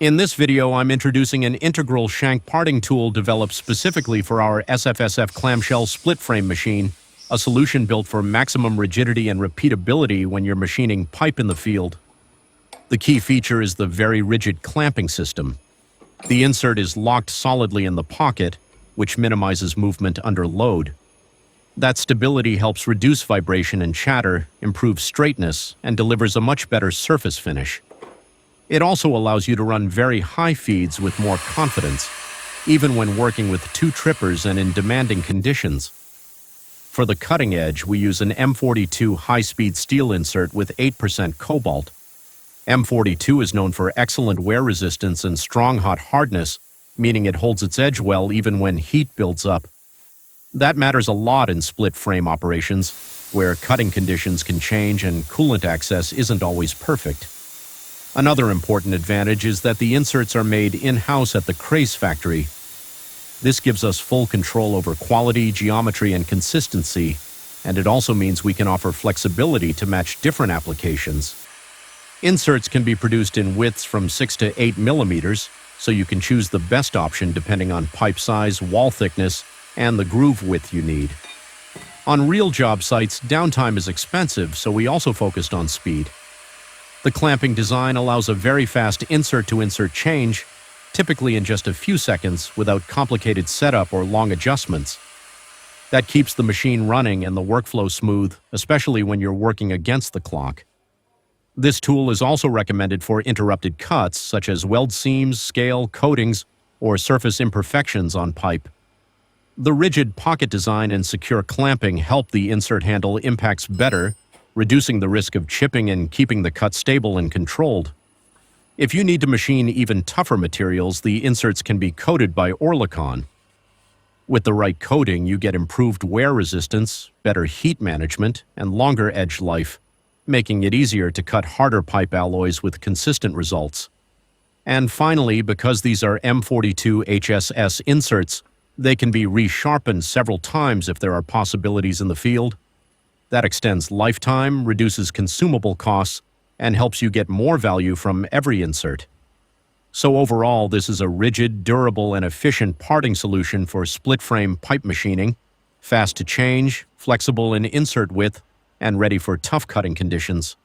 In this video, I'm introducing an integral shank parting tool developed specifically for our SFSF clamshell split frame machine, a solution built for maximum rigidity and repeatability when you're machining pipe in the field. The key feature is the very rigid clamping system. The insert is locked solidly in the pocket, which minimizes movement under load. That stability helps reduce vibration and chatter, improves straightness, and delivers a much better surface finish. It also allows you to run very high feeds with more confidence, even when working with two trippers and in demanding conditions. For the cutting edge, we use an M42 high-speed steel insert with 8% cobalt. M42 is known for excellent wear resistance and strong hot hardness, meaning it holds its edge well even when heat builds up. That matters a lot in split frame operations, where cutting conditions can change and coolant access isn't always perfect. Another important advantage is that the inserts are made in-house at the KRAIS factory. This gives us full control over quality, geometry, and consistency, and it also means we can offer flexibility to match different applications. Inserts can be produced in widths from 6 to 8 millimeters, so you can choose the best option depending on pipe size, wall thickness, and the groove width you need. On real job sites, downtime is expensive, so we also focused on speed. The clamping design allows a very fast insert-to-insert change, typically in just a few seconds without complicated setup or long adjustments. That keeps the machine running and the workflow smooth, especially when you're working against the clock. This tool is also recommended for interrupted cuts, such as weld seams, scale, coatings, or surface imperfections on pipe. The rigid pocket design and secure clamping help the insert handle impacts better, reducing the risk of chipping and keeping the cut stable and controlled. If you need to machine even tougher materials, the inserts can be coated by Orlicon. With the right coating, you get improved wear resistance, better heat management, and longer edge life, making it easier to cut harder pipe alloys with consistent results. And finally, because these are M42 HSS inserts, they can be resharpened several times if there are possibilities in the field. That extends lifetime, reduces consumable costs, and helps you get more value from every insert. So overall, this is a rigid, durable, and efficient parting solution for split-frame pipe machining, fast to change, flexible in insert width, and ready for tough cutting conditions.